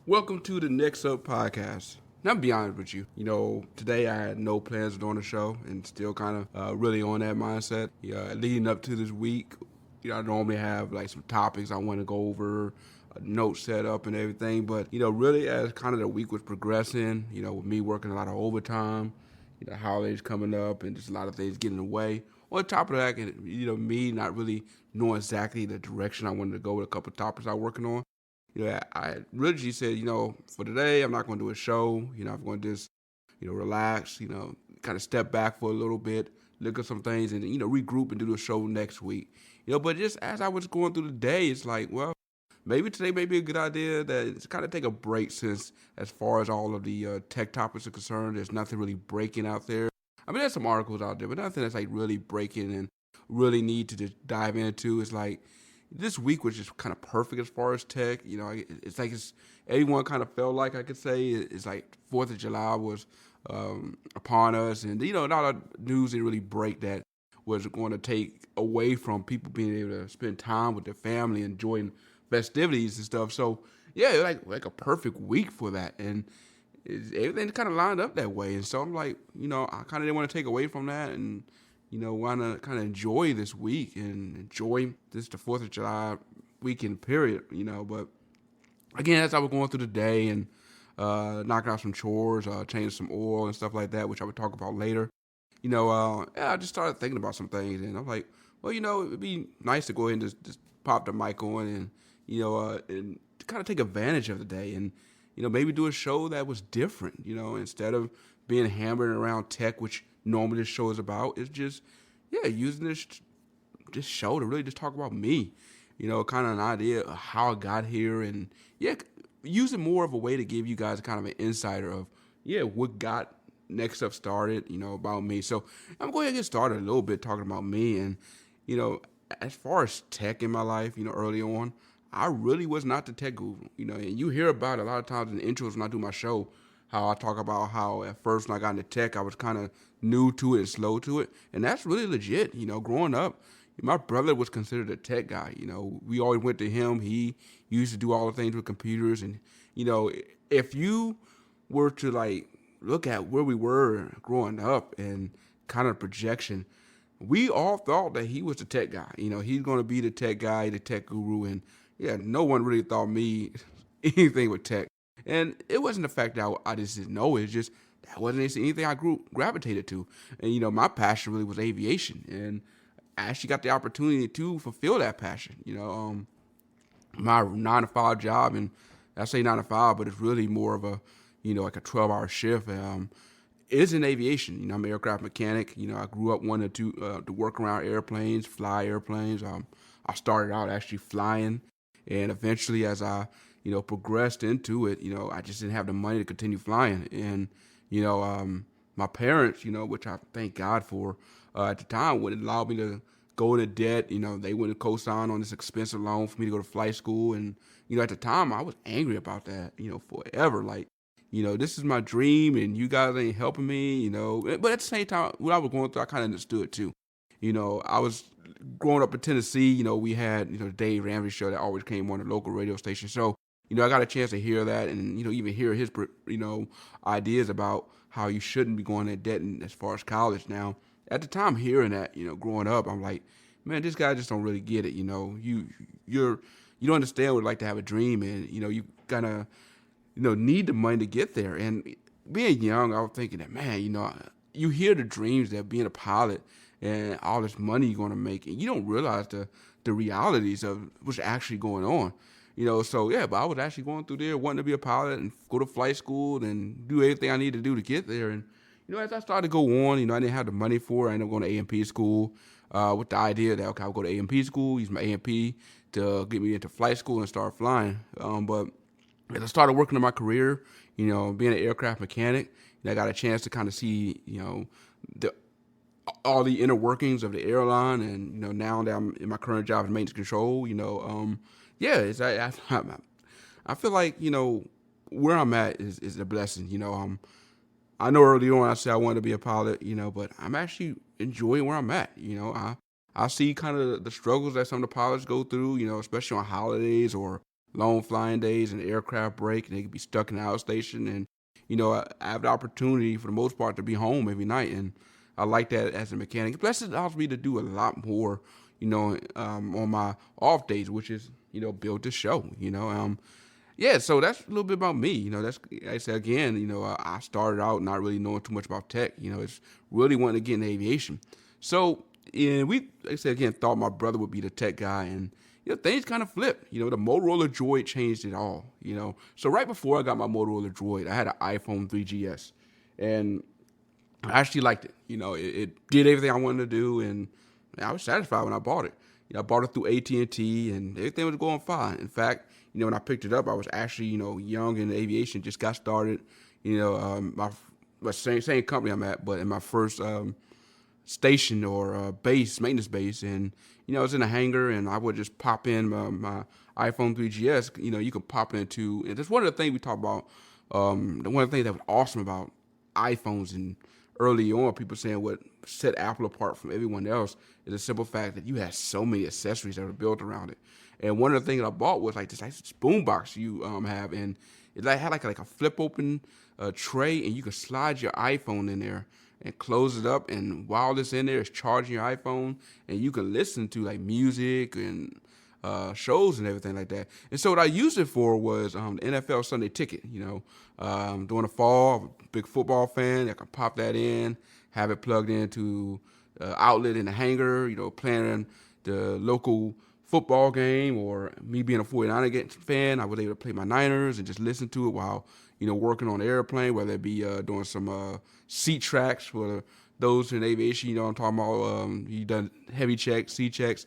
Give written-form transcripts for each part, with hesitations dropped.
Welcome to the neXup podcast. Now, I'll be honest with you. Today I had no plans of doing the show and still kind of really on that mindset. Leading up to this week, I normally have like some topics I want to go over, a note set up and everything. But, really as kind of the week was progressing, with me working a lot of overtime, holidays coming up and just a lot of things getting in the way. On top of that, me not really knowing exactly the direction I wanted to go with a couple of topics I'm working on. I really just said, for today, I'm not going to do a show. I'm going to just, relax, kind of step back for a little bit, look at some things and, regroup and do the show next week. But just as I was going through the day, it's like, well, maybe today may be a good idea to kind of take a break since as far as all of the tech topics are concerned, there's nothing really breaking out there. I mean, there's some articles out there, but nothing that's like really breaking and really need to just dive into. It's like, this week was just kind of perfect as far as tech. It's like everyone kind of felt like I could say it's like 4th of July was upon us. And, a lot of news didn't really break that was going to take away from people being able to spend time with their family, enjoying festivities and stuff. So, yeah, like a perfect week for that. And everything kind of lined up that way. And so I'm like, I kind of didn't want to take away from that and want to kind of enjoy this week and enjoy the 4th of July weekend period, But again, as I was going through the day and knocking out some chores, changing some oil and stuff like that, which I would talk about later, I just started thinking about some things. And I'm like, well, it'd be nice to go ahead and just pop the mic on and, and kind of take advantage of the day and, maybe do a show that was different, instead of being hammered around tech, which normally this show is about, is just, using this show to really just talk about me, kind of an idea of how I got here and, use it more of a way to give you guys kind of an insider of, what got neXup started, about me. So I'm going to get started a little bit talking about me and, as far as tech in my life, early on, I really was not the tech guru, and you hear about it a lot of times in the intros when I do my show, how I talk about how at first when I got into tech, I was kind of new to it and slow to it. And that's really legit. Growing up, my brother was considered a tech guy. We always went to him. He used to do all the things with computers. And, if you were to like look at where we were growing up and kind of projection, we all thought that he was the tech guy. He's going to be the tech guy, the tech guru. And no one really thought me anything with tech. And it wasn't the fact that I just didn't know it. It's just that wasn't anything I gravitated to. And, my passion really was aviation. And I actually got the opportunity to fulfill that passion. My 9-to-5 job, and I say 9 to 5, but it's really more of a, like a 12-hour shift. Is in aviation. I'm an aircraft mechanic. I grew up wanting to work around airplanes, fly airplanes. I started out actually flying. And eventually as I progressed into it, I just didn't have the money to continue flying. And, my parents, which I thank God for, at the time wouldn't allow me to go into debt. They wouldn't co-sign on this expensive loan for me to go to flight school. And, at the time I was angry about that, forever. Like, this is my dream and you guys ain't helping me, But at the same time, what I was going through, I kind of understood too. I was growing up in Tennessee, we had, the Dave Ramsey show that always came on the local radio station. So, I got a chance to hear that and, even hear his, ideas about how you shouldn't be going in debt as far as college. Now, at the time hearing that, growing up, I'm like, man, this guy just don't really get it. You don't understand what it's like to have a dream and, you kind of, need the money to get there. And being young, I was thinking that, man, you hear the dreams that being a pilot and all this money you're going to make, and you don't realize the realities of what's actually going on. So yeah, but I was actually going through there wanting to be a pilot and go to flight school and do everything I needed to do to get there. And, as I started to go on, I didn't have the money for it. I ended up going to A&P school with the idea that, okay, I'll go to A&P school, use my A&P to get me into flight school and start flying. But as I started working on my career, being an aircraft mechanic, I got a chance to kind of see, the all the inner workings of the airline, and now that I'm in my current job as maintenance control, yeah, I feel like where I'm at is a blessing. I know early on I said I wanted to be a pilot, but I'm actually enjoying where I'm at. I see kind of the struggles that some of the pilots go through, especially on holidays or long flying days and aircraft break, and they could be stuck in the outstation. And I have the opportunity for the most part to be home every night, and I like that as a mechanic. Plus, it allows me to do a lot more, on my off days, which is build this show. Yeah, so that's a little bit about me. That's like I said again. I started out not really knowing too much about tech. It's really wanting to get into aviation. So, and like I said again, thought my brother would be the tech guy, and things kind of flipped. The Motorola Droid changed it all. So right before I got my Motorola Droid, I had an iPhone 3GS, and I actually liked it. It did everything I wanted to do, and I was satisfied when I bought it. I bought it through AT&T, and everything was going fine. In fact, when I picked it up, I was actually, young in aviation, just got started. My same company I'm at, but in my first station or maintenance base, and I was in a hangar, and I would just pop in my iPhone 3GS. You could pop it into, and that's one of the things we talk about. One of the things that was awesome about iPhones and early on, people saying what set Apple apart from everyone else is the simple fact that you had so many accessories that were built around it. And one of the things I bought was like this boombox you have, and it had like a flip open tray, and you could slide your iPhone in there and close it up, and while it's in there, it's charging your iPhone, and you can listen to like music and shows and everything like that. And so what I used it for was the NFL Sunday Ticket. During the fall, I'm a big football fan. I can pop that in, have it plugged into outlet in the hangar. Playing the local football game, or me being a 49er fan, I was able to play my Niners and just listen to it while working on the airplane, whether it be doing some seat tracks for those in aviation. I'm talking about you done heavy checks, seat tracks,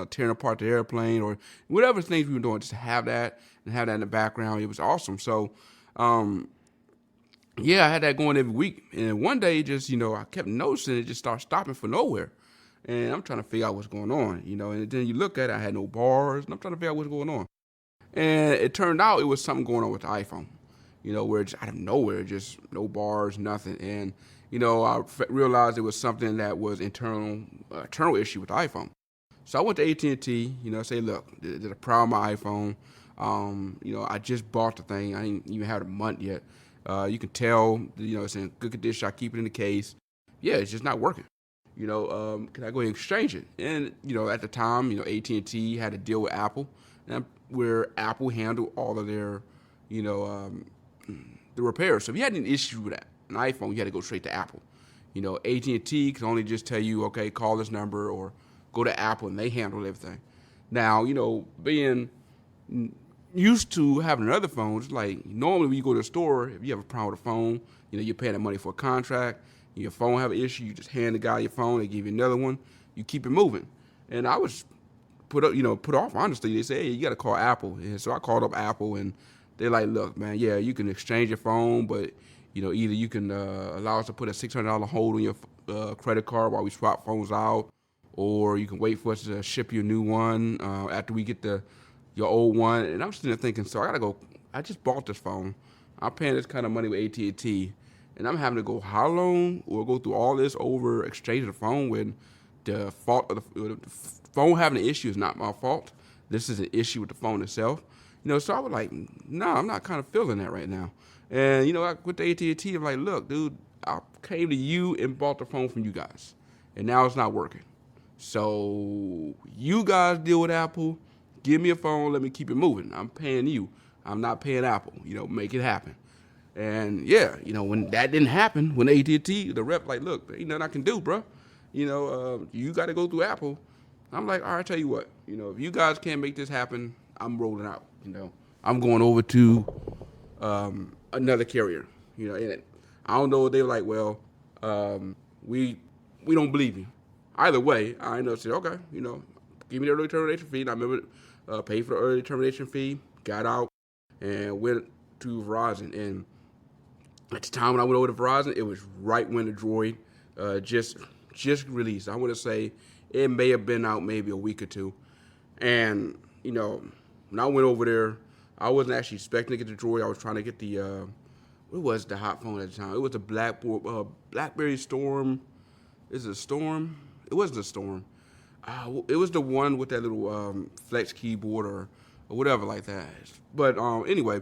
tearing apart the airplane, or whatever things we were doing, just to have that and have that in the background. It was awesome. So, yeah, I had that going every week. And one day, just, I kept noticing it just started stopping for nowhere. And I'm trying to figure out what's going on, and then you look at it, I had no bars, and I'm trying to figure out what's going on. And it turned out it was something going on with the iPhone, where just out of nowhere, just no bars, nothing. And, I realized it was something that was internal issue with the iPhone. So I went to AT&T, say, look, there's a problem with my iPhone. I just bought the thing. I didn't even have it a month yet. You can tell, it's in good condition. I keep it in the case. Yeah, it's just not working. Can I go ahead and exchange it? And, at the time, AT&T had to deal with Apple, and where Apple handled all of their, the repairs. So if you had an issue with an iPhone, you had to go straight to Apple. AT&T can only just tell you, okay, call this number or go to Apple, and they handle everything. Now, being used to having other phones, like normally when you go to the store, if you have a problem with a phone, you're paying that money for a contract. Your phone have an issue, you just hand the guy your phone, they give you another one, you keep it moving. And I was put off, honestly. They say, hey, you got to call Apple. And so I called up Apple, and they're like, look, man, yeah, you can exchange your phone, but, either you can allow us to put a $600 hold on your credit card while we swap phones out, or you can wait for us to ship you a new one after we get your old one. And I'm sitting there thinking, so I just bought this phone. I'm paying this kind of money with AT&T, and I'm having to go how long or go through all this over exchanging the phone when the fault of the phone having an issue is not my fault. This is an issue with the phone itself. So I was like, no, I'm not kind of feeling that right now. And, I went to AT&T, I'm like, look, dude, I came to you and bought the phone from you guys, and now it's not working. So you guys deal with Apple, give me a phone, let me keep it moving. I'm paying you. I'm not paying Apple. Make it happen. And yeah, when that didn't happen, when AT&T, the rep like, look, there ain't nothing I can do, bro. You got to go through Apple. I'm like, all right, tell you what, if you guys can't make this happen, I'm rolling out. I'm going over to another carrier. And I don't know. They were like, well, we don't believe you. Either way, I ended up saying, okay, give me the early termination fee. And I remember paid for the early termination fee, got out, and went to Verizon. And at the time when I went over to Verizon, it was right when the Droid just released. I want to say it may have been out maybe a week or two. And, when I went over there, I wasn't actually expecting to get the Droid. I was trying to get what was the hot phone at the time? It was the BlackBerry Storm. Is it a Storm? It wasn't a Storm. It was the one with that little flex keyboard or whatever like that. But anyway,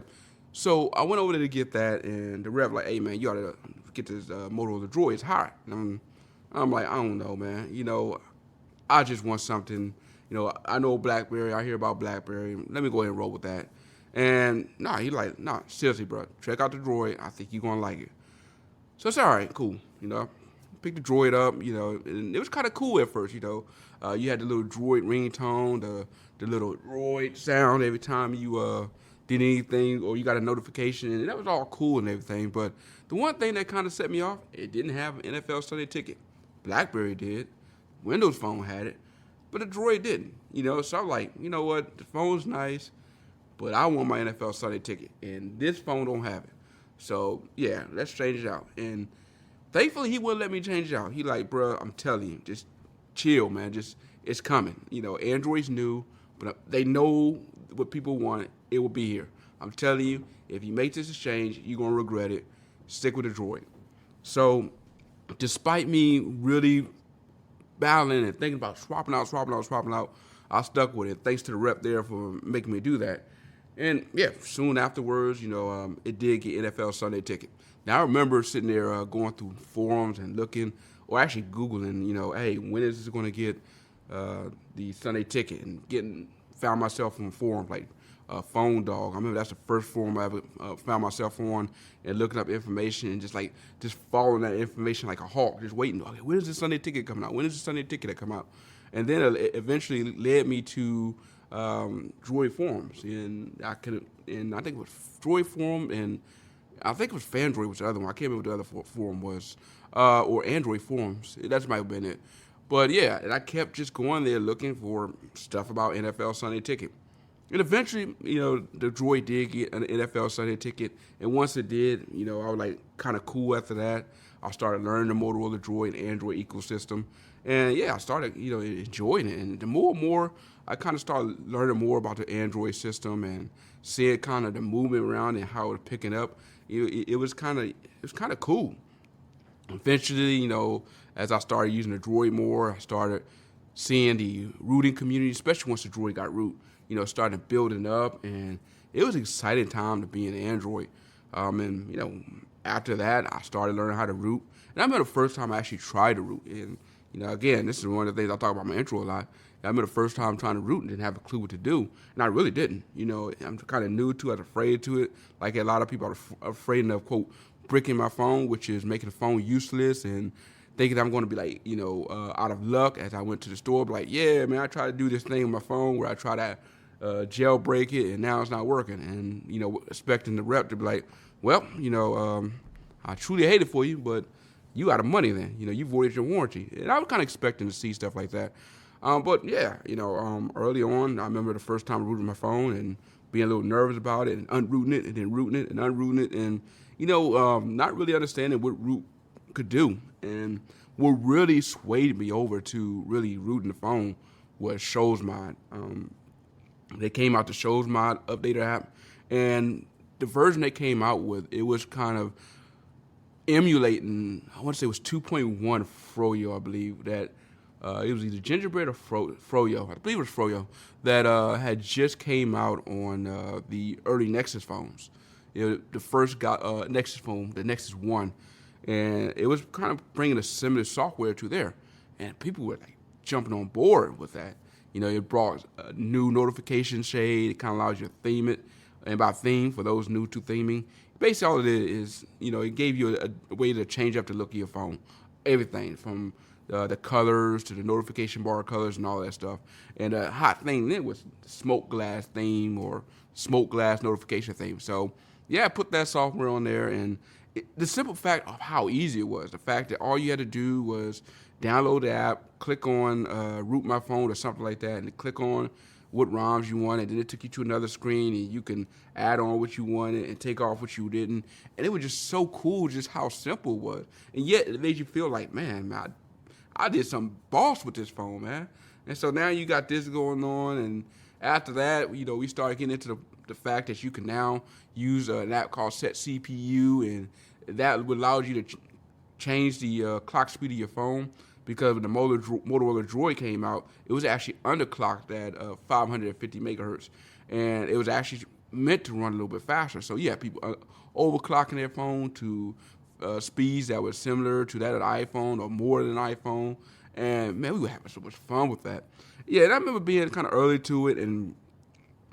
so I went over there to get that, and the rep like, hey, man, you ought to get this Motorola Droid. It's hot. And I'm like, I don't know, man. I just want something. I know BlackBerry. I hear about BlackBerry. Let me go ahead and roll with that. And he like, seriously, bro. Check out the Droid. I think you're going to like it. So it's all right, cool. Pick the Droid up, and it was kind of cool at first, You had the little Droid ringtone, the little Droid sound every time you did anything or you got a notification, and that was all cool and everything. But the one thing that kind of set me off, it didn't have an NFL Sunday Ticket. BlackBerry did. Windows Phone had it. But the Droid didn't, So I'm like, you know what? The phone's nice, but I want my NFL Sunday Ticket, and this phone don't have it. So, yeah, let's change it out. And thankfully, he wouldn't let me change it out. He like, bro, I'm telling you, just chill, man. It's coming. Android's new, but they know what people want. It will be here. I'm telling you, if you make this exchange, you're going to regret it. Stick with the Droid. So, despite me really battling and thinking about swapping out, I stuck with it. Thanks to the rep there for making me do that. And, yeah, soon afterwards, it did get NFL Sunday Ticket. Now, I remember sitting there going through forums and looking, or actually Googling, hey, when is this going to get the Sunday Ticket? And found myself on forums like Phone Dog. I remember that's the first forum I ever found myself on, and looking up information and just following that information like a hawk, just waiting. Okay, when is the Sunday Ticket coming out? When is the Sunday Ticket come out? And then it eventually led me to Droid forums, and I think it was Droid forum, and I think it was Fandroid was the other one. I can't remember what the other forum was, or Android forums. That might have been it. But yeah, and I kept just going there looking for stuff about NFL Sunday Ticket. And eventually, the Droid did get an NFL Sunday Ticket. And once it did, I was like kind of cool after that. I started learning the Motorola Droid and Android ecosystem. And yeah, I started, enjoying it. And the more and more, I kind of started learning more about the Android system and seeing kind of the movement around and how it was picking up. It was kind of cool. Eventually, as I started using the Droid more, I started seeing the rooting community, especially once the Droid got root, started building up, and it was an exciting time to be in Android. After that, I started learning how to root. And I remember the first time I actually tried to root. And, again, this is one of the things I talk about in my intro a lot. I remember the first time trying to root and didn't have a clue what to do. And I really didn't. I'm kind of new to it. I was afraid to it. Like a lot of people are afraid of, quote, bricking my phone, which is making the phone useless and thinking I'm going to be out of luck as I went to the store. Like, yeah, man, I tried to do this thing on my phone where I try to jailbreak it, and now it's not working. And, expecting the rep to be like, well, I truly hate it for you, but you out of money then. You voided your warranty. And I was kind of expecting to see stuff like that. But yeah, early on, I remember the first time rooting my phone and being a little nervous about it and unrooting it and then rooting it and unrooting it and, not really understanding what root could do. And what really swayed me over to really rooting the phone was Shows Mod. They came out the Shows Mod updater app, and the version they came out with, it was kind of emulating, I want to say it was 2.1 Froyo, I believe, that it was either Gingerbread or Froyo. I believe it was Froyo that had just came out on the early Nexus phones. The first Nexus phone, the Nexus 1, and it was kind of bringing a similar software to there. And people were jumping on board with that. It brought a new notification shade. It kind of allows you to theme it. And by theme, for those new to theming, basically all it is, it gave you a way to change up the look of your phone. Everything from the colors to the notification bar colors and all that stuff. And the hot thing then was smoke glass theme or smoke glass notification theme. So, yeah, I put that software on there. And the simple fact of how easy it was, the fact that all you had to do was download the app, click on root my phone or something like that, and click on what ROMs you wanted. Then it took you to another screen, and you can add on what you wanted and take off what you didn't. And it was just so cool, just how simple it was. And yet it made you feel like, man, I did some boss with this phone, man. And so now you got this going on, and after that, we started getting into the fact that you can now use an app called Set CPU, and that would allow you to change the clock speed of your phone. Because when the Motorola Droid came out, it was actually underclocked at 550 megahertz, and it was actually meant to run a little bit faster. So yeah, people overclocking their phone to speeds that were similar to that of the iPhone or more than an iPhone. And man, we were having so much fun with that. Yeah, and I remember being kind of early to it, and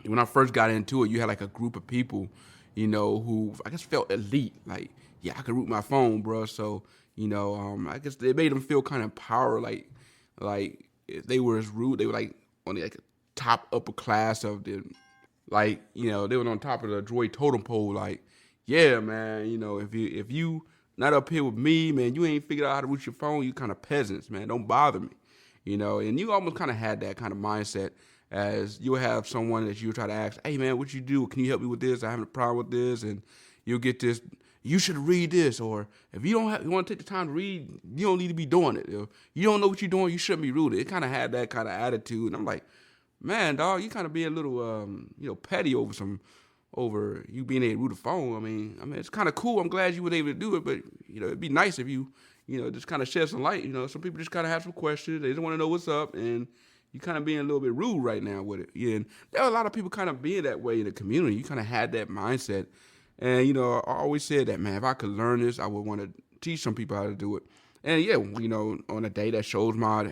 when I first got into it, you had like a group of people, who I guess felt elite. Like, yeah, I could root my phone, bro. So, I guess they made them feel kind of empowered, like if they were as root, they were like on the top upper class of the, they were on top of the Droid totem pole. Like, yeah, man, if you not up here with me, man, you ain't figured out how to root your phone. You kind of peasants, man. Don't bother me, And you almost kind of had that kind of mindset. As you'll have someone that you'll try to ask, hey, man, what you do? Can you help me with this? I'm having a problem with this. And you'll get this, you should read this. Or if you want to take the time to read, you don't need to be doing it. If you don't know what you're doing, you shouldn't be rooted. It kind of had that kind of attitude. And I'm like, man, dog, you kind of being a little, petty over you being able to root a phone. I mean, it's kind of cool. I'm glad you were able to do it. But, it'd be nice if you, just kind of shed some light. Some people just kind of have some questions. They just want to know what's up. And you kind of being a little bit rude right now with it. Yeah, and there are a lot of people kind of being that way in the community. You kind of had that mindset. And, I always said that, man, if I could learn this, I would want to teach some people how to do it. And, yeah, on a day that Shows Mod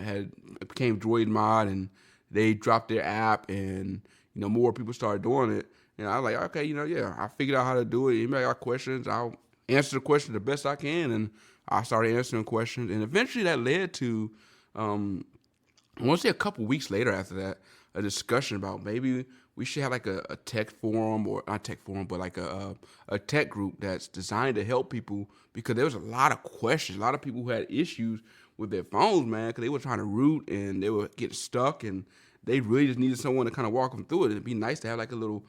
became Droid Mod, and they dropped their app, and, more people started doing it. And I was like, okay, yeah, I figured out how to do it. Anybody got questions, I'll answer the question the best I can. And I started answering questions. And eventually that led to I want to say a couple weeks later after that, a discussion about maybe we should have like a tech forum, or not tech forum, but like a tech group that's designed to help people, because there was a lot of questions, a lot of people who had issues with their phones, man, because they were trying to root and they were getting stuck, and they really just needed someone to kind of walk them through it. It'd be nice to have like a little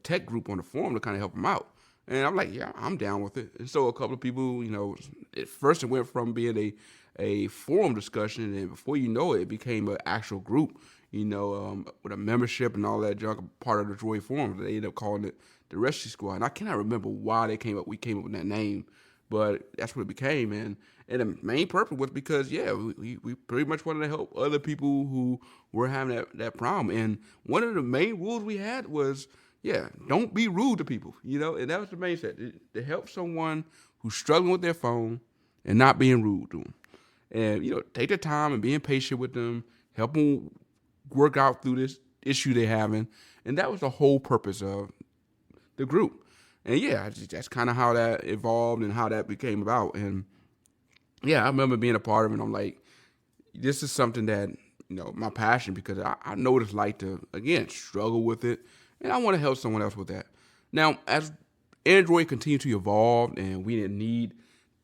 tech group on the forum to kind of help them out. And I'm like, yeah, I'm down with it. And so a couple of people, at first it went from being a forum discussion, and before you know it, it became an actual group, with a membership and all that junk, part of the Droid Forum. They ended up calling it the Rescue Squad. And I cannot remember why we came up with that name, but that's what it became. And the main purpose was because, yeah, we pretty much wanted to help other people who were having that problem. And one of the main rules we had was, yeah, don't be rude to people, and that was the main set, to help someone who's struggling with their phone and not being rude to them. And, take the time and being patient with them, help them work out through this issue they're having. And that was the whole purpose of the group. And yeah, that's kind of how that evolved and how that became about. And yeah, I remember being a part of it, and I'm like, this is something that, my passion, because I know what it's like to, again, struggle with it. And I want to help someone else with that. Now, as Android continued to evolve, and we didn't need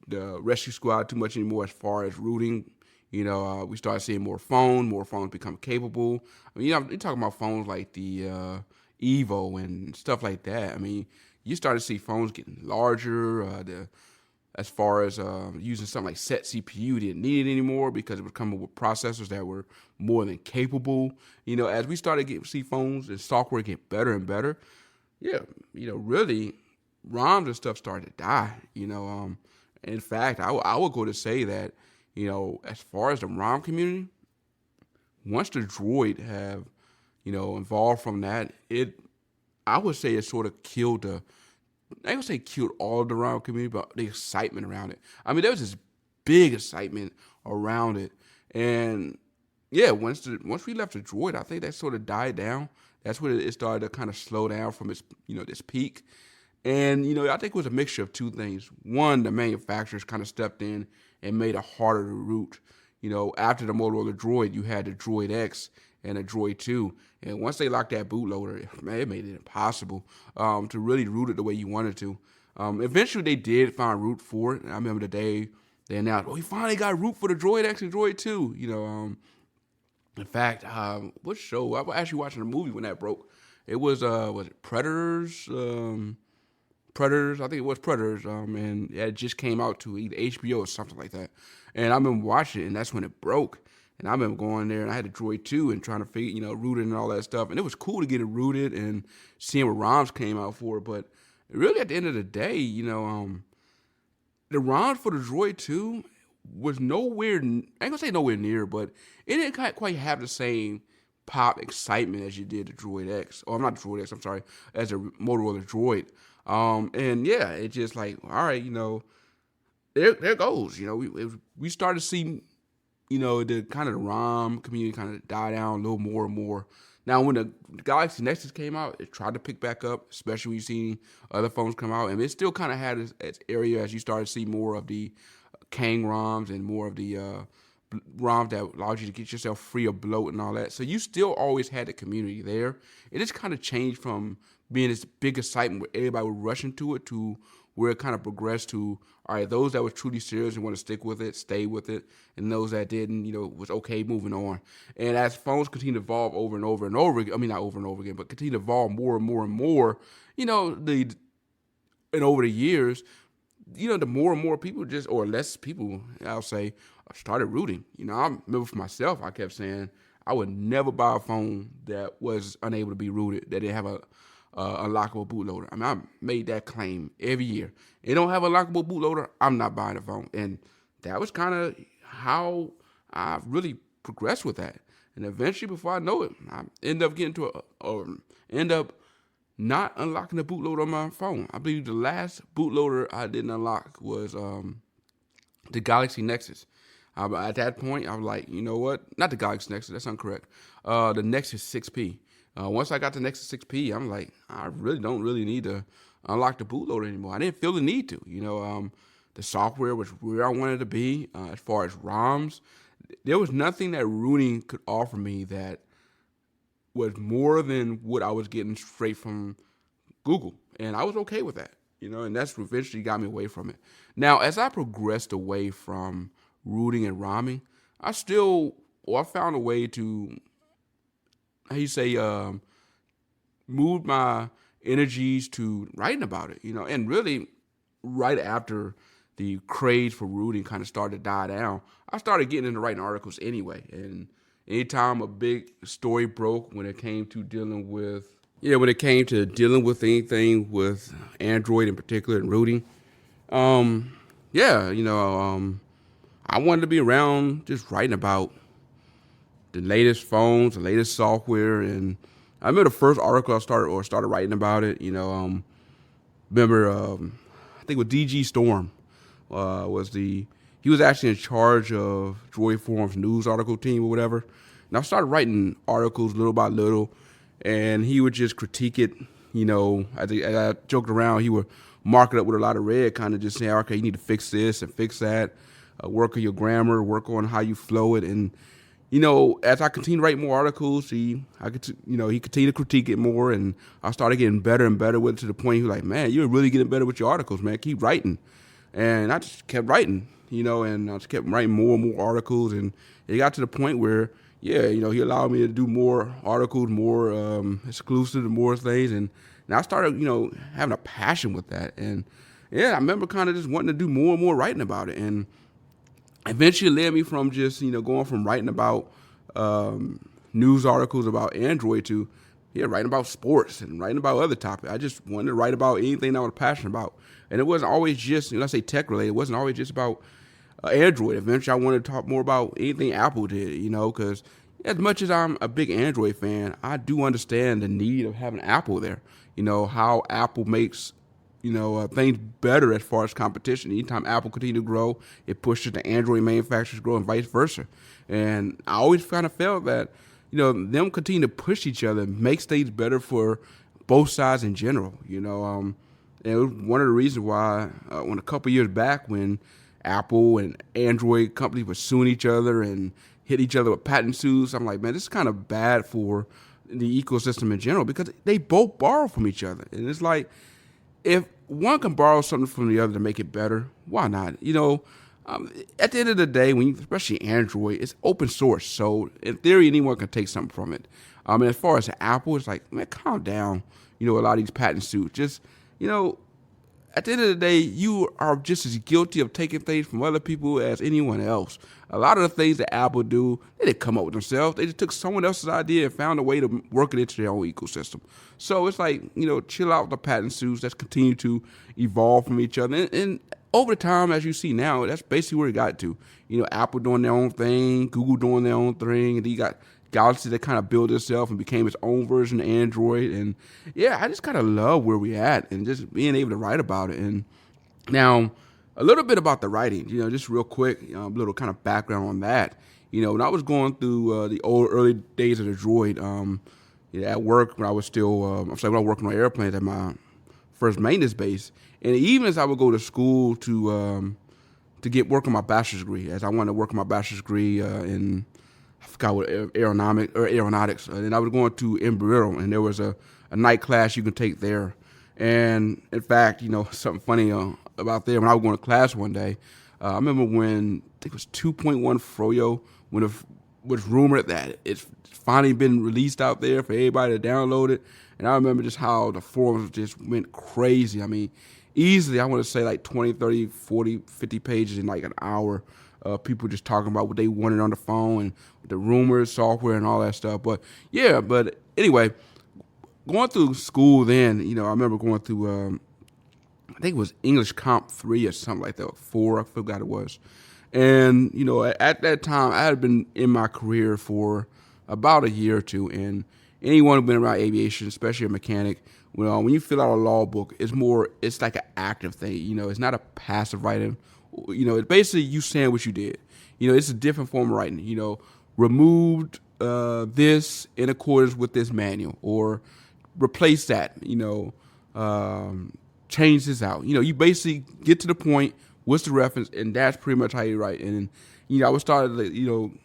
the Rescue Squad too much anymore as far as routing, we started seeing more phones become capable. I mean, you're talking about phones like the Evo and stuff like that. I mean, you started to see phones getting larger. As far as using something like Set CPU, didn't need it anymore because it was coming with processors that were more than capable. As we started to see phones and software get better and better, yeah, really, ROMs and stuff started to die. In fact, I would go to say that, as far as the ROM community, once the Droid have, evolved from that, I would say it sort of killed I ain't gonna say killed all of the ROM community, but the excitement around it. I mean, there was this big excitement around it. And yeah, once we left the Droid, I think that sort of died down. That's when it started to kind of slow down from its, this peak. And, I think it was a mixture of two things. One, the manufacturers kind of stepped in and made it harder to root. After the Motorola Droid, you had the Droid X and a Droid 2. And once they locked that bootloader, man, it made it impossible to really root it the way you wanted to. Eventually, they did find root for it. I remember the day they announced, we finally got root for the Droid X and Droid 2. In fact, what show? I was actually watching a movie when that broke. It was it Predators? Predators, I think it was Predators, and it just came out to either HBO or something like that. And I've been watching it, and that's when it broke. And I remember going there, and I had the Droid 2 and trying to figure, root it and all that stuff. And it was cool to get it rooted and seeing what ROMs came out for. But really, at the end of the day, the ROMs for the Droid 2 was nowhere, I ain't gonna say nowhere near, but it didn't quite have the same pop excitement as you did the Droid X. Oh, I'm not the Droid X, I'm sorry, as a Motorola Droid. And yeah, it just like, all right, there goes. We started seeing, the kind of the ROM community kind of die down a little more and more. Now, when the Galaxy Nexus came out, it tried to pick back up, especially when you see other phones come out, and it still kind of had its area as you started to see more of the Kang ROMs and more of the ROMs that allowed you to get yourself free of bloat and all that. So you still always had the community there. It just kind of changed from being this big excitement where everybody would rush into it to where it kind of progressed to, all right, those that were truly serious and want to stick with it, stay with it, and those that didn't, was okay moving on. And as phones continue to evolve over and over and over again, I mean, not over and over again, but continue to evolve more and more and more, and over the years, the more and more people or less people, I'll say, started rooting. I remember for myself, I kept saying I would never buy a phone that was unable to be rooted, that didn't have a unlockable bootloader. I mean, I made that claim every year. It don't have a lockable bootloader, I'm not buying a phone. And that was kind of how I really progressed with that. And eventually, before I know it, I end up end up not unlocking the bootloader on my phone. I believe the last bootloader I didn't unlock was the Galaxy Nexus. At that point, I was like, you know what? Not the Galaxy Nexus, that's incorrect. The Nexus 6P. Once I got the Nexus 6P, I'm like, I really don't need to unlock the bootloader anymore. I didn't feel the need to. The software was where I wanted to be. As far as ROMs, there was nothing that rooting could offer me that was more than what I was getting straight from Google. And I was okay with that, and that's what eventually got me away from it. Now, as I progressed away from rooting and ROMing, I found a way to, move my energies to writing about it, and really right after the craze for rooting kind of started to die down, I started getting into writing articles anyway. And anytime a big story broke when it came to dealing with anything with Android in particular and rooting, I wanted to be around just writing about the latest phones, the latest software. And I remember the first article I started writing about it, I think with DG Storm, he was actually in charge of Droid Forum's news article team or whatever. And I started writing articles little by little, and he would just critique it, as I joked around, he would mark it up with a lot of red, kind of just saying, okay, you need to fix this and fix that, work on your grammar, work on how you flow it. And as I continued to write more articles, he continued to critique it more, and I started getting better and better with it to the point he was like, man, you're really getting better with your articles, man. Keep writing. And I just kept writing, and I just kept writing more and more articles, and it got to the point where, he allowed me to do more articles, more exclusive, more things, and I started, having a passion with that. And yeah, I remember kind of just wanting to do more and more writing about it, and eventually led me from just, going from writing about news articles about Android to, writing about sports and writing about other topics. I just wanted to write about anything I was passionate about. And it wasn't always just, let's say tech related. It wasn't always just about Android. Eventually, I wanted to talk more about anything Apple did, because as much as I'm a big Android fan, I do understand the need of having Apple there. How Apple makes things better as far as competition. Anytime Apple continue to grow, it pushes the Android manufacturers to grow and vice versa. And I always kind of felt that, them continue to push each other makes things better for both sides in general, and it was one of the reasons why when a couple years back when Apple and Android companies were suing each other and hit each other with patent suits, I'm like, man, this is kind of bad for the ecosystem in general because they both borrow from each other. And it's like, if one can borrow something from the other to make it better, why not? At the end of the day, especially Android, it's open source. So in theory, anyone can take something from it. And as far as Apple, it's like, man, calm down. A lot of these patent suits. Just, you know, at the end of the day, you are just as guilty of taking things from other people as anyone else. A lot of the things that Apple do, they didn't come up with themselves. They just took someone else's idea and found a way to work it into their own ecosystem. So it's like, chill out with the patent suits. Let's continue to evolve from each other. And over the time, as you see now, that's basically where it got to. Apple doing their own thing, Google doing their own thing, and then you got Galaxy that kind of built itself and became its own version of Android. And yeah, I just kind of love where we at and just being able to write about it. And now a little bit about the writing, just real quick, a little kind of background on that. When I was going through the early days of the Droid, at work when I was still, when I was working on airplanes at my first maintenance base, and even as I would go to school to get work on my bachelor's degree, as I wanted to work on my bachelor's degree in, I forgot what, aeronautics. And I was going to Embry-Riddle, and there was a night class you can take there. And in fact, something funny about there, when I was going to class one day, I remember when, I think it was 2.1 Froyo, when it was rumored that it's finally been released out there for everybody to download it. And I remember just how the forums just went crazy. I mean, easily, I want to say like 20, 30, 40, 50 pages in like an hour. People just talking about what they wanted on the phone and the rumors, software, and all that stuff. But yeah, but anyway, going through school then, I remember going through, I think it was English Comp 3 or something like that, or 4, I forgot it was. And, at that time, I had been in my career for about a year or two. And anyone who's been around aviation, especially a mechanic, when you fill out a law book, it's like an active thing. It's not a passive writing. It's basically you saying what you did. It's a different form of writing. Removed this in accordance with this manual, or replace that. Change this out. You basically get to the point. What's the reference? And that's pretty much how you write. And I was starting to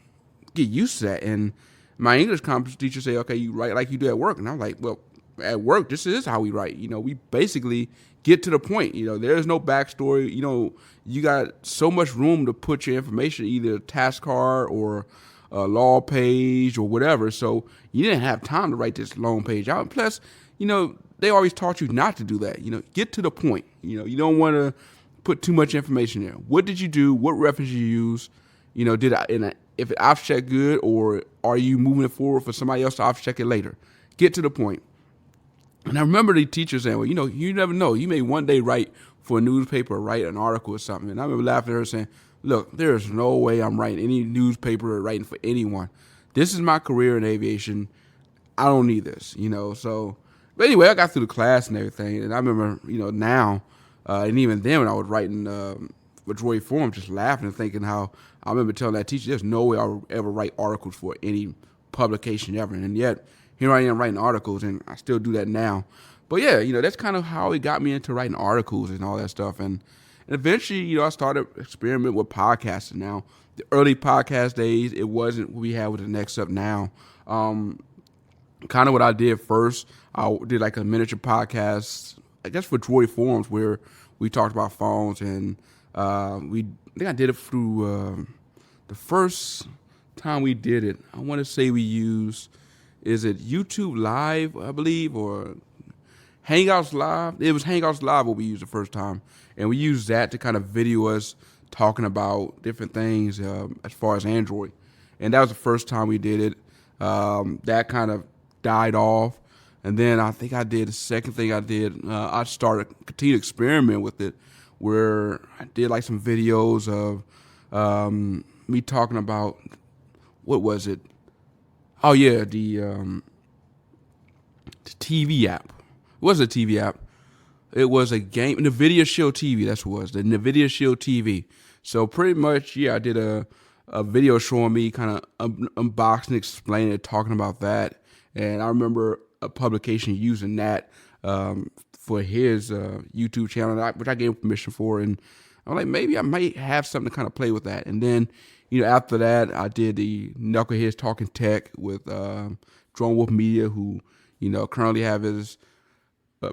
get used to that. And my English comp teacher say, okay, you write like you do at work. And I'm like, well, at work, this is how we write. We basically get to the point. There's no backstory. You got so much room to put your information, either a task card or a law page or whatever. So you didn't have time to write this long page out. And plus, they always taught you not to do that. Get to the point. You don't want to put too much information there. What did you do? What reference you use? If it off check good, or are you moving it forward for somebody else to off check it later? Get to the point. And I remember the teacher saying, well, you never know. You may one day write for a newspaper or write an article or something. And I remember laughing at her saying, look, there's no way I'm writing any newspaper or writing for anyone. This is my career in aviation. I don't need this, So, but anyway, I got through the class and everything. And I remember, now, and even then when I was writing for Droid Forum, just laughing and thinking how I remember telling that teacher, there's no way I'll ever write articles for any publication ever. And yet, here I am writing articles, and I still do that now. But yeah, that's kind of how it got me into writing articles and all that stuff. And eventually, I started experimenting with podcasting. Now, the early podcast days, it wasn't what we have with the neXup now. Kind of what I did first, I did like a miniature podcast, I guess for Droid Forums, where we talked about phones. And I think I did it through the first time we did it. I want to say we used, is it YouTube Live, I believe, or Hangouts Live? It was Hangouts Live what we used the first time. And we used that to kind of video us talking about different things as far as Android. And that was the first time we did it. That kind of died off. And then I think I did the second thing I did, I started continue to experiment with it, where I did like some videos of me talking about, what was it? Oh yeah, the TV app. It wasn't a TV app. It was a game, NVIDIA Shield TV, that's what it was, the NVIDIA Shield TV. So pretty much, yeah, I did a video showing me kind of unboxing, explaining it, talking about that. And I remember a publication using that for his YouTube channel, which I gave him permission for. And I'm like, maybe I might have something to kind of play with that. And then, after that, I did the Knuckleheads Talking Tech with Drone Wolf Media, who, currently have his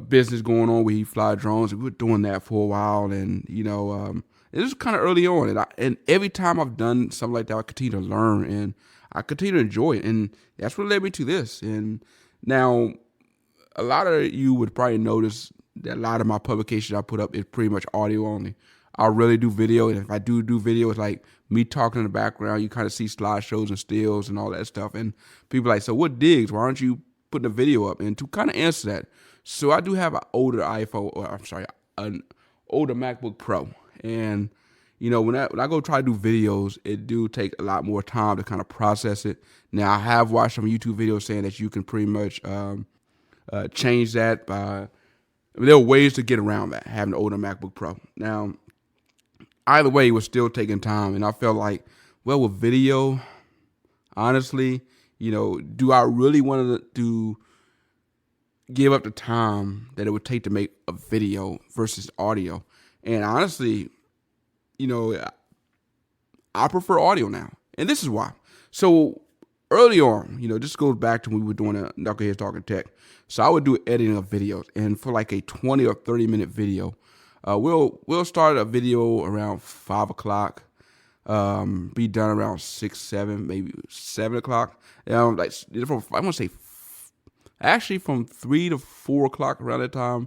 business going on where he fly drones. We were doing that for a while. And, And this is kind of early on, and every time I've done something like that, I continue to learn and I continue to enjoy it, and that's what led me to this. And now, a lot of you would probably notice that a lot of my publications I put up is pretty much audio only. I really do video, and if I do video, it's like me talking in the background. You kind of see slideshows and stills and all that stuff. And people are like, so what digs? Why aren't you putting a video up? And to kind of answer that, so I do have an older an older MacBook Pro. And, when I go try to do videos, it do take a lot more time to kind of process it. Now, I have watched some YouTube videos saying that you can pretty much change that by, there are ways to get around that, having an older MacBook Pro. Now, either way, it was still taking time. And I felt like, well, with video, honestly, do I really want to give up the time that it would take to make a video versus audio? And honestly, I prefer audio now. And this is why. So early on, this goes back to when we were doing a Knuckleheads Talking Tech. So I would do editing of videos. And for like a 20 or 30 minute video, we'll start a video around 5 o'clock, be done around 6, 7, maybe 7 o'clock. I want to say, actually from 3 to 4 o'clock around that time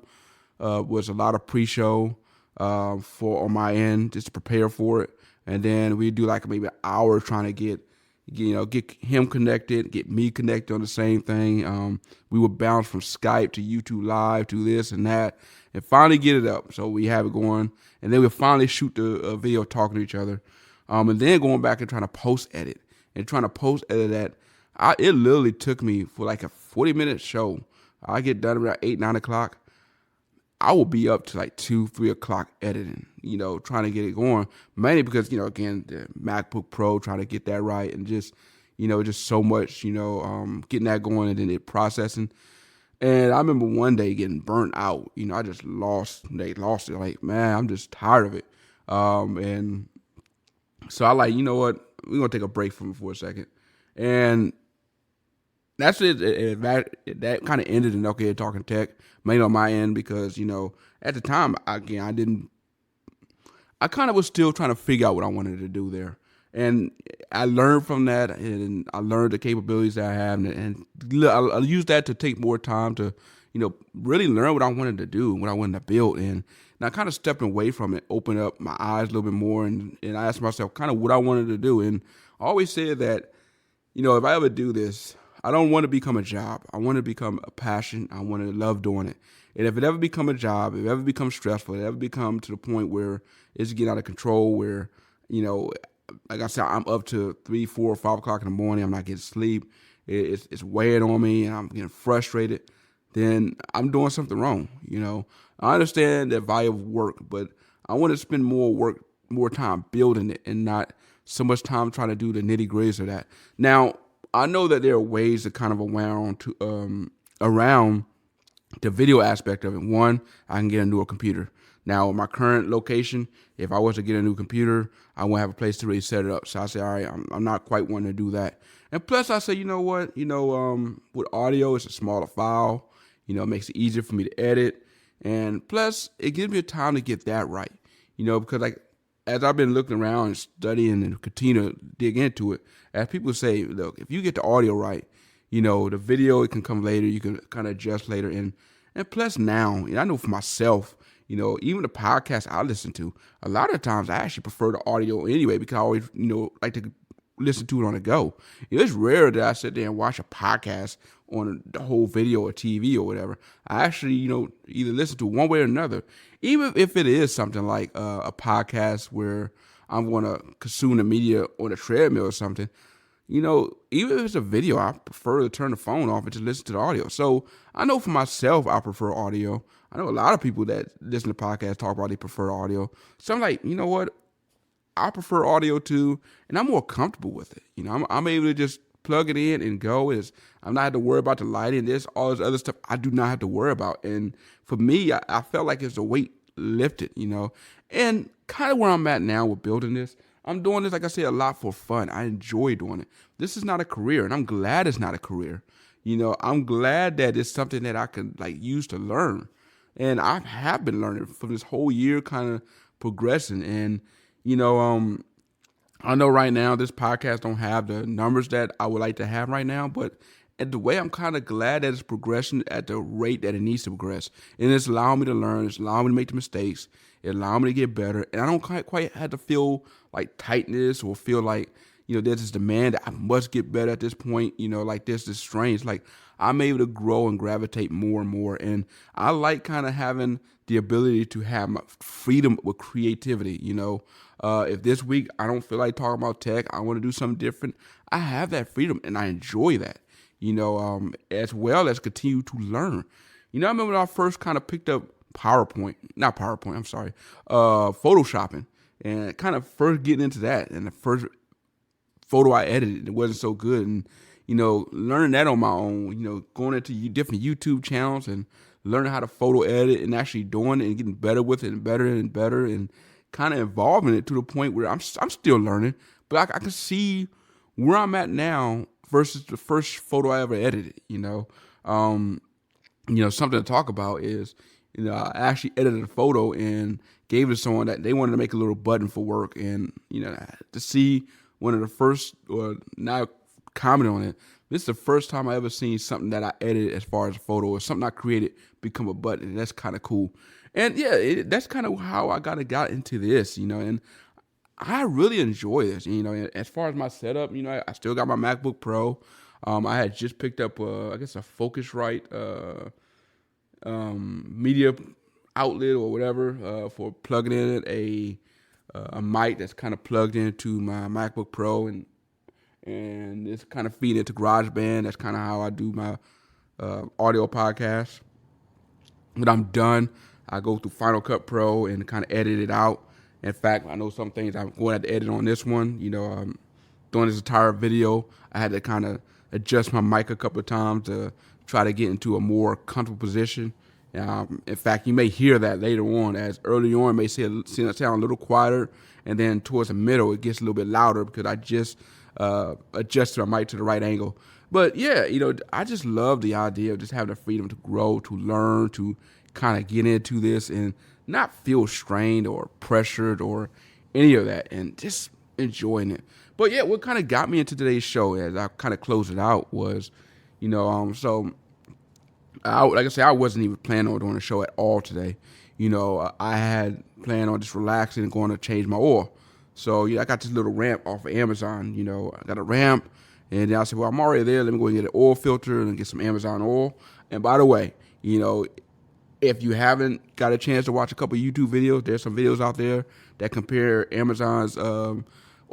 was a lot of pre-show for on my end, just to prepare for it. And then we do like maybe an hour trying to get him connected, get me connected on the same thing. We would bounce from Skype to YouTube Live to this and that, and finally get it up. So we have it going, and then we'll finally shoot the video talking to each other. And then going back and trying to post edit that. It literally took me for like a 40-minute show. I get done around 8, 9 o'clock. I will be up to like 2, 3 o'clock editing, trying to get it going. Mainly because, again, the MacBook Pro, trying to get that right, and just, just so much, getting that going and then it processing. And I remember one day getting burnt out. I just lost it. Like, man, I'm just tired of it. And so I like, you know what? We're going to take a break from it for a second. And that's it. That kind of ended in Knuckleheads Talking Tech, mainly on my end, because, at the time, I kind of was still trying to figure out what I wanted to do there. And I learned from that, and I learned the capabilities that I have, and I used that to take more time to, really learn what I wanted to do, what I wanted to build. And I kind of stepped away from it, opened up my eyes a little bit more, and I asked myself kind of what I wanted to do. And I always said that, if I ever do this, I don't want to become a job. I want to become a passion. I want to love doing it. And if it ever become a job, if it ever becomes stressful, if it ever become to the point where it's getting out of control, where, like I said, I'm up to 3, 4, 5 o'clock in the morning, I'm not getting sleep, it's weighing on me, and I'm getting frustrated, then I'm doing something wrong. I understand the value of work, but I want to spend more time building it, and not so much time trying to do the nitty gritties of that. Now, I know that there are ways to kind of around the video aspect of it. One, I can get a newer computer. Now, my current location, if I was to get a new computer, I won't have a place to really set it up. So I say, all right, I'm not quite wanting to do that. And plus, I say, you know what? With audio, it's a smaller file. It makes it easier for me to edit. And plus, it gives me a time to get that right. Because like, as I've been looking around and studying and continue to dig into it, as people say, look, if you get the audio right, the video, it can come later. You can kind of adjust later. And plus now, I know for myself, even the podcast I listen to, a lot of times I actually prefer the audio anyway, because I always, like to listen to it on the go. It's rare that I sit there and watch a podcast on the whole video or TV or whatever. I actually, either listen to one way or another, even if it is something like a podcast where I'm going to consume the media on a treadmill or something. Even if it's a video, I prefer to turn the phone off and just listen to the audio. So I know for myself, I prefer audio. I know a lot of people that listen to podcasts talk about they prefer audio. So I'm like, you know what? I prefer audio too, and I'm more comfortable with it. I'm able to just plug it in and go. I'm not have to worry about the lighting, this, all this other stuff. I do not have to worry about. And for me, I felt like it's a weight lifted, and kind of where I'm at now with building this. I'm doing this, like I said, a lot for fun. I enjoy doing it. This is not a career, and I'm glad it's not a career. I'm glad that it's something that I can use to learn. And I have been learning from this whole year, kind of progressing. And You know, I know right now this podcast don't have the numbers that I would like to have right now, but at the way I'm kind of glad that it's progressing at the rate that it needs to progress. And it's allowing me to learn, it's allowing me to make the mistakes, it allowing me to get better. And I don't quite have to feel like tightness or feel like, there's this demand that I must get better at this point, like there's this strange. Like I'm able to grow and gravitate more and more. And I like kind of having the ability to have my freedom with creativity, if this week I don't feel like talking about tech, I want to do something different, I have that freedom and I enjoy that, as well as continue to learn. I remember when I first kind of picked up Photoshopping and kind of first getting into that. And the first photo I edited, it wasn't so good. And, learning that on my own, going into different YouTube channels and learning how to photo edit and actually doing it and getting better with it and better and better and kind of evolving it to the point where I'm still learning, but I can see where I'm at now versus the first photo I ever edited. Something to talk about is, I actually edited a photo and gave it to someone that they wanted to make a little button for work, and to see one of the first or now comment on it. This is the first time I ever seen something that I edited as far as a photo or something I created become a button. And that's kind of cool. And yeah, that's kind of how I got into this, and I really enjoy this. As far as my setup, I still got my MacBook Pro. I had just picked up, I guess, a Focusrite media outlet or whatever for plugging in a mic that's kind of plugged into my MacBook Pro, and it's kind of feeding into GarageBand. That's kind of how I do my audio podcast. When I'm done, I go through Final Cut Pro and kind of edit it out. In fact, I know some things I'm going to have to edit on this one. Doing this entire video, I had to kind of adjust my mic a couple of times to try to get into a more comfortable position. In fact, you may hear that later on, as early on it may sound a little quieter, and then towards the middle it gets a little bit louder because I just adjusted my mic to the right angle. But yeah, I just love the idea of just having the freedom to grow, to learn, to kind of get into this and not feel strained or pressured or any of that, and just enjoying it. But yeah, what kind of got me into today's show as I kind of close it out was, so like I said, I wasn't even planning on doing a show at all today. I had planned on just relaxing and going to change my oil. So I got this little ramp off of Amazon. I got a ramp, and then I said, well, I'm already there. Let me go and get an oil filter and get some Amazon oil. And by the way, if you haven't got a chance to watch a couple YouTube videos, there's some videos out there that compare Amazon's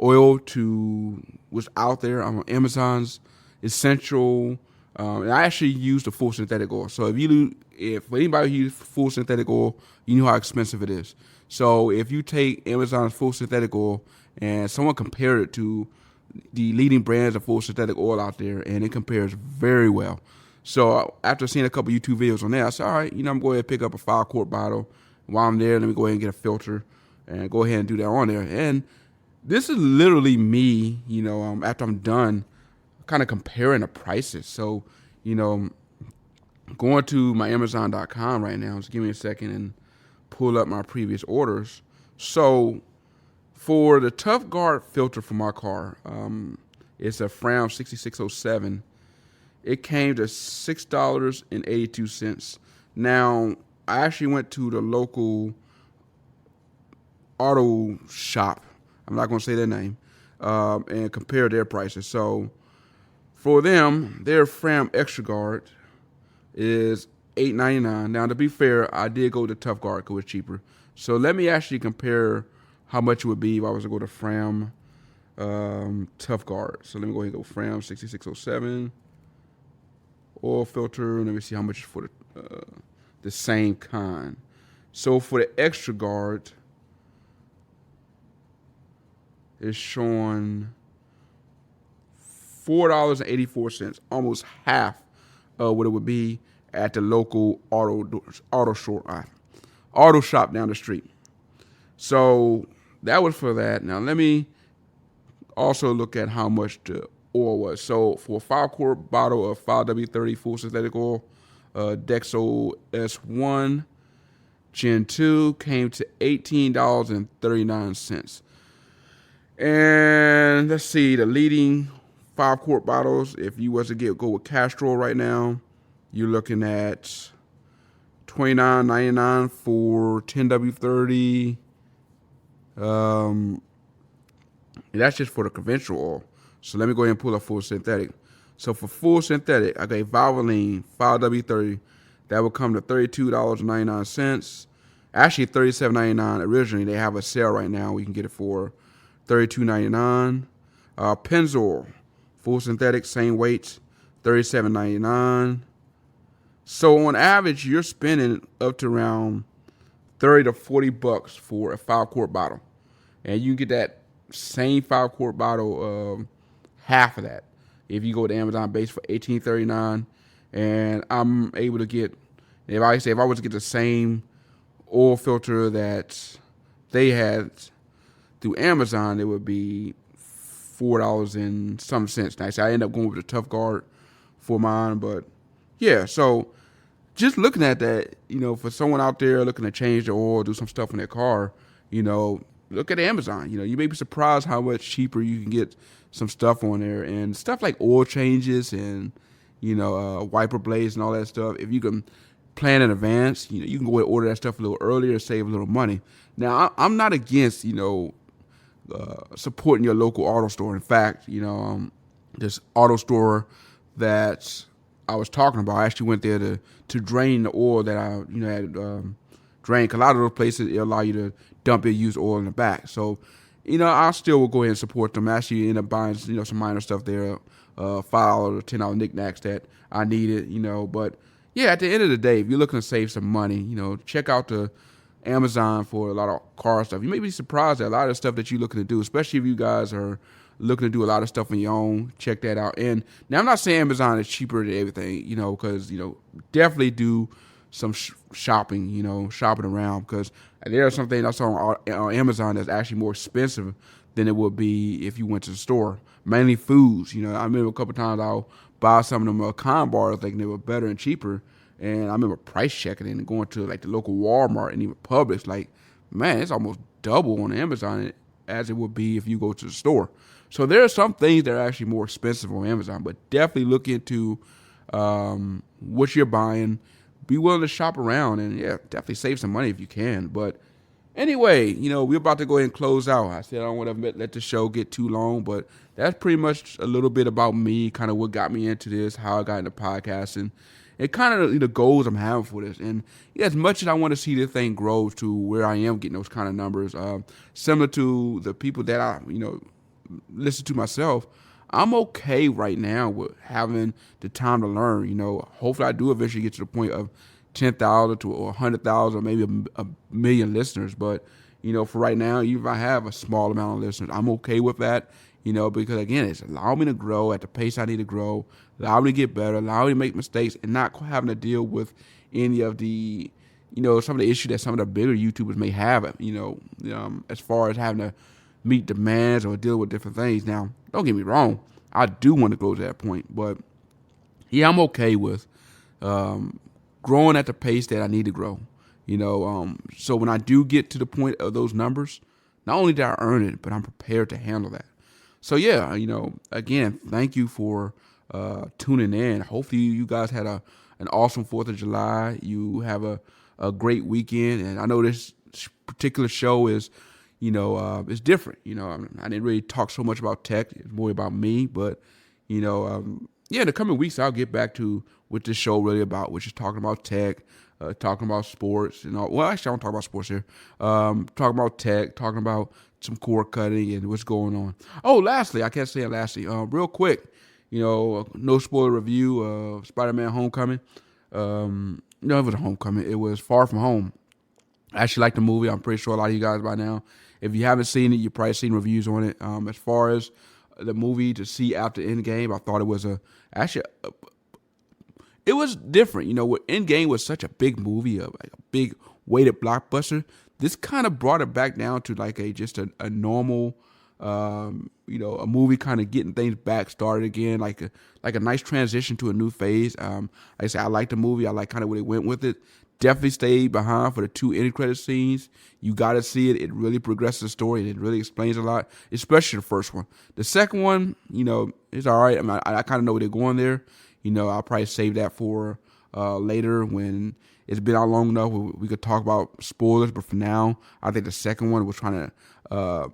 oil to what's out there on Amazon's Essential. And I actually use the full synthetic oil. So if anybody uses full synthetic oil, you know how expensive it is. So if you take Amazon's full synthetic oil and someone compared it to the leading brands of full synthetic oil out there, and it compares very well. So after seeing a couple YouTube videos on that, I said, all right, I'm going to pick up a 5-quart bottle. While I'm there, let me go ahead and get a filter and go ahead and do that on there. And this is literally me, after I'm done, kind of comparing the prices. So, going to my Amazon.com right now. Just give me a second and pull up my previous orders. So for the Tough Guard filter for my car, it's a Fram 6607. It came to $6.82. Now, I actually went to the local auto shop. I'm not going to say their name, and compare their prices. So for them, their Fram Extra Guard is $8.99. Now, to be fair, I did go to Tough Guard because it's cheaper. So let me actually compare how much it would be if I was to go to Fram Tough Guard. So let me go ahead and go Fram 6607 oil filter. Let me see how much for the same kind. So for the Extra Guard, it's showing $4.84, almost half of what it would be at the local auto shop down the street. So that was for that. Now let me also look at how much the oil was. So for a 5-quart bottle of 5W30 full synthetic oil, Dexo S1 Gen 2 came to $18.39. And let's see, the leading 5-quart bottles. If you was to go with Castrol right now, you're looking at $29.99 for 10W30. That's just for the conventional oil. So let me go ahead and pull up full synthetic. So for full synthetic, I got Valvoline 5W30. That would come to $32.99. Actually, $37.99 originally. They have a sale right now. We can get it for $32.99. Pennzoil, full synthetic, same weights, $37.99. So on average, you're spending up to around $30 to $40 for a 5-quart bottle, and you get that same 5-quart bottle, half of that, if you go to Amazon base for $18.39. And I'm able to get, if I was to get the same oil filter that they had through Amazon, it would be $4 and some cents. Now, I end up going with the Tough Guard for mine, but yeah. So just looking at that, for someone out there looking to change their oil, do some stuff in their car, look at Amazon. You may be surprised how much cheaper you can get some stuff on there, and stuff like oil changes and wiper blades and all that stuff. If you can plan in advance, you can go and order that stuff a little earlier, save a little money. Now, I'm not against supporting your local auto store. In fact, this auto store that I was talking about, I actually went there to drain the oil that I had drained. 'Cause a lot of those places allow you to dump your used oil in the back. So, I still will go ahead and support them. I actually end up buying some minor stuff there, $5 or $10 knickknacks that I needed. But yeah, at the end of the day, if you're looking to save some money, check out the Amazon for a lot of car stuff. You may be surprised at a lot of the stuff that you're looking to do, especially if you guys are looking to do a lot of stuff on your own. Check that out. And now I'm not saying Amazon is cheaper than everything, because, definitely do some shopping, shopping around, because there are some things I saw on Amazon that's actually more expensive than it would be if you went to the store. Mainly foods. I remember a couple times I'll buy some of them con bars thinking they were better and cheaper. And I remember price checking it and going to like the local Walmart and even Publix. Like, man, it's almost double on Amazon as it would be if you go to the store. So there are some things that are actually more expensive on Amazon, but definitely look into what you're buying. Be willing to shop around, and yeah, definitely save some money if you can. But anyway, we're about to go ahead and close out. I said I don't want to let the show get too long, but that's pretty much a little bit about me, kind of what got me into this, how I got into podcasting, and kind of the goals I'm having for this. And yeah, as much as I want to see this thing grow to where I am getting those kind of numbers, similar to the people that I, listen to myself, I'm okay right now with having the time to learn. Hopefully I do eventually get to the point of 10,000 to 100,000, or maybe a million listeners. But, for right now, even if I have a small amount of listeners, I'm okay with that, because again, it's allowing me to grow at the pace I need to grow, allow me to get better, allow me to make mistakes, and not having to deal with any of the, some of the issues that some of the bigger YouTubers may have, as far as having to meet demands or deal with different things. Now, don't get me wrong, I do want to go to that point, but yeah, I'm okay with growing at the pace that I need to grow. So when I do get to the point of those numbers, not only did I earn it, but I'm prepared to handle that. So yeah, again, thank you for tuning in. Hopefully you guys had an awesome 4th of July. You have a great weekend, and I know this particular show is, it's different. I didn't really talk so much about tech. It's more about me, but, yeah, in the coming weeks, I'll get back to what this show really about, which is talking about tech, talking about sports, and all. Well, actually, I don't talk about sports here. Talking about tech, talking about some cord cutting and what's going on. Oh, lastly, I can't say it lastly. Real quick, no spoiler review of Spider-Man Homecoming. No, it was a Homecoming. It was Far From Home. I actually like the movie. I'm pretty sure a lot of you guys by now, if you haven't seen it, you've probably seen reviews on it. As far as the movie to see after Endgame, I thought it was it was different. Endgame was such a big movie, like a big weighted blockbuster. This kind of brought it back down to like just a normal, a movie kind of getting things back started again, like a nice transition to a new phase. Like I said, I like the movie. I like kind of where they went with it. Definitely stay behind for the 2 end credit scenes. You got to see it. It really progresses the story and it really explains a lot, especially the first one. The second one, it's all right. I mean, I kind of know where they're going there. I'll probably save that for later when it's been out long enough. We could talk about spoilers, but for now, I think the second one was trying to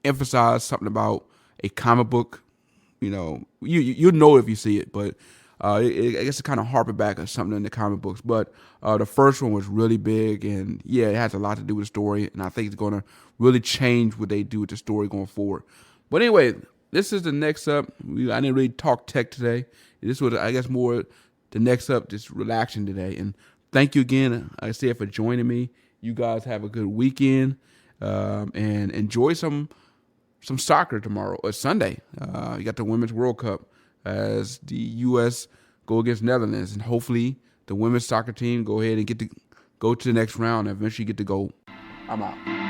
emphasize something about a comic book. You'll know if you see it, but I guess it's kind of harping back on something in the comic books. But the first one was really big, and yeah, it has a lot to do with the story, and I think it's going to really change what they do with the story going forward. But anyway, this is the neXup. I didn't really talk tech today. This was, I guess, more the neXup, just relaxing today. And thank you again, like I said, for joining me. You guys have a good weekend, and enjoy some soccer tomorrow or Sunday. You got the Women's World Cup as the U.S. go against Netherlands, and hopefully the women's soccer team go ahead and go to the next round and eventually get the gold. I'm out.